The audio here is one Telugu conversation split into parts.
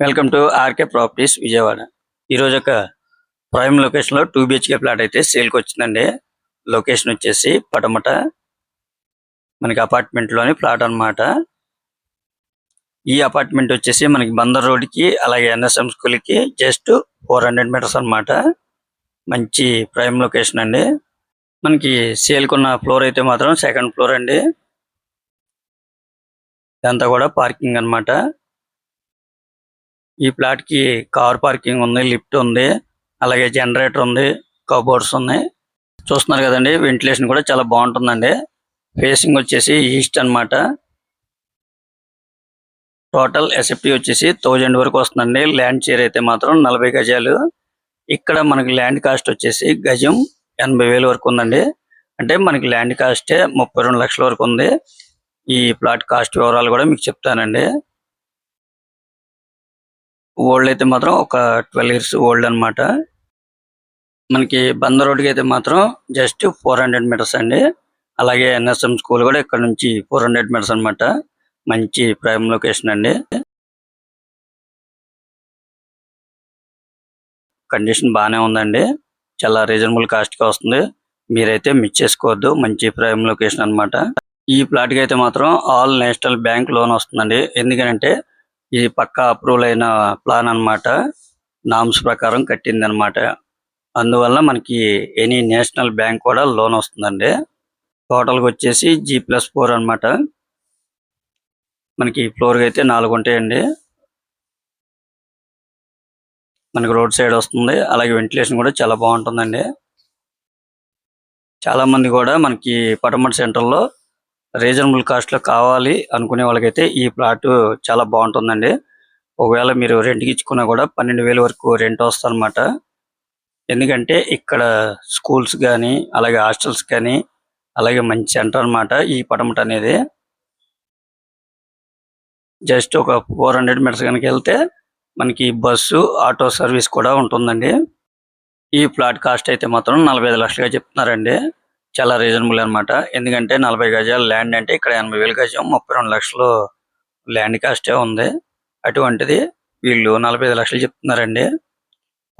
Welcome to RK properties Vijayawada. ఈరోజు ఒక ప్రైమ్ లొకేషన్లో 2 BHK ప్లాట్ అయితే సేల్కి వచ్చిందండి. లొకేషన్ వచ్చేసి పటమట, మనకి అపార్ట్మెంట్లోని ప్లాట్ అన్నమాట. ఈ అపార్ట్మెంట్ వచ్చేసి మనకి బందర్ రోడ్కి అలాగే NSM స్కూల్కి జస్ట్ 400 మీటర్స్ అన్నమాట. మంచి ప్రైమ్ లొకేషన్ అండి. మనకి సేల్కున్న ఫ్లోర్ అయితే మాత్రం సెకండ్ ఫ్లోర్ అండి. ఇదంతా కూడా పార్కింగ్ అన్నమాట. ఈ ప్లాట్ కి కార్ పార్కింగ్ ఉంది, లిఫ్ట్ ఉంది, అలాగే జనరేటర్ ఉంది, కబోర్డ్స్ ఉన్నాయి. చూస్తున్నారు కదండి, వెంటిలేషన్ కూడా చాలా బాగుంటుందండి. ఫేసింగ్ వచ్చేసి ఈస్ట్ అన్నమాట. టోటల్ ఎస్ఎఫ్టీ వచ్చేసి 1000 వరకు వస్తుందండి. ల్యాండ్ షేర్ అయితే మాత్రం 40 గజాలు. ఇక్కడ మనకి ల్యాండ్ కాస్ట్ వచ్చేసి గజం 80,000 వరకు ఉందండి. అంటే మనకి ల్యాండ్ కాస్టే 32 లక్షల వరకు ఉంది. ఈ ప్లాట్ కాస్ట్ వివరాలు కూడా మీకు చెప్తానండి. ఓల్డ్ అయితే మాత్రం ఒక 12 ఇయర్స్ ఓల్డ్ అన్నమాట. మనకి బందర్ రోడ్కి అయితే మాత్రం జస్ట్ 400 మీటర్స్ అండి. అలాగే NSM స్కూల్ కూడా ఇక్కడ నుంచి 400 మీటర్స్ అన్నమాట. మంచి ప్రైమ్ లొకేషన్ అండి. కండిషన్ బాగానే ఉందండి. చాలా రీజనబుల్ కాస్ట్ కి వస్తుంది. మీరైతే మిస్ చేసుకోవద్దు. మంచి ప్రైమ్ లొకేషన్ అన్నమాట. ఈ ప్లాట్ కి అయితే మాత్రం ఆల్ నేషనల్ బ్యాంక్ లోన్ వస్తుందండి. ఎందుకంటే ఈ పక్కా అప్రూవల్ అయిన ప్లాన్ అన్నమాట. నామ్స్ ప్రకారం కట్టింది అన్నమాట. అందువల్ల మనకి ఎనీ నేషనల్ బ్యాంక్ కూడా లోన్ వస్తుందండి. టోటల్గా వచ్చేసి G+4 అన్నమాట. మనకి ఫ్లోర్ అయితే 4 ఉంటాయండి. మనకి రోడ్ సైడ్ వస్తుంది. అలాగే వెంటిలేషన్ కూడా చాలా బాగుంటుందండి. చాలా మంది కూడా మనకి పటమట సెంటర్లో రీజనబుల్ కాస్ట్ లో కావాలి అనుకునే వాళ్ళకైతే ఈ ప్లాట్ చాలా బాగుంటుందండి. ఒకవేళ మీరు రెంట్కి ఇచ్చుకున్నా కూడా 12,000 వరకు రెంట్ వస్తుంది అన్నమాట. ఎందుకంటే ఇక్కడ స్కూల్స్ కానీ అలాగే హాస్టల్స్ కానీ అలాగే మంచి సెంటర్ అన్నమాట ఈ పటమట అనేది. జస్ట్ ఒక 400 మీటర్స్ కనుక వెళ్తే మనకి బస్సు ఆటో సర్వీస్ కూడా ఉంటుందండి. ఈ ప్లాట్ కాస్ట్ అయితే మాత్రం 45 లక్షలుగా చెప్తున్నారండి. చాలా రీజనబుల్ అన్నమాట. ఎందుకంటే 40 గజాల ల్యాండ్ అంటే ఇక్కడ 80,000 గజం 32 లక్షలు ల్యాండ్ కాస్టే ఉంది. అటువంటిది వీళ్ళు 45 లక్షలు చెప్తున్నారండి.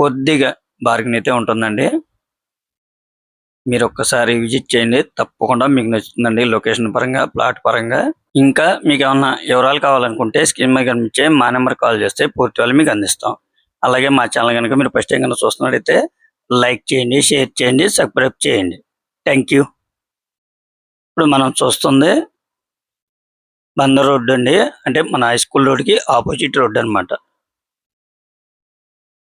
కొద్దిగా బార్గెన్ అయితే ఉంటుందండి. మీరు ఒక్కసారి విజిట్ చేయండి, తప్పకుండా మీకు నచ్చుతుందండి. లొకేషన్ పరంగా, ప్లాట్ పరంగా. ఇంకా మీకు ఏమన్నా వివరాలు కావాలనుకుంటే స్క్రీన్ మీద కనిపించే మా నెంబర్ కాల్ చేస్తే పూర్తి వాళ్ళు మీకు అందిస్తాం. అలాగే మా ఛానల్ కనుక మీరు ఫస్ట్ టైం కనుక చూస్తున్నట్టయితే లైక్ చేయండి, షేర్ చేయండి, సబ్స్క్రైబ్ చేయండి. Thank you. ఇప్పుడు మనం చూస్తుంది బందర్ రోడ్డు అండి. అంటే మన హై స్కూల్ రోడ్డుకి ఆపోజిట్ రోడ్డు అన్నమాట.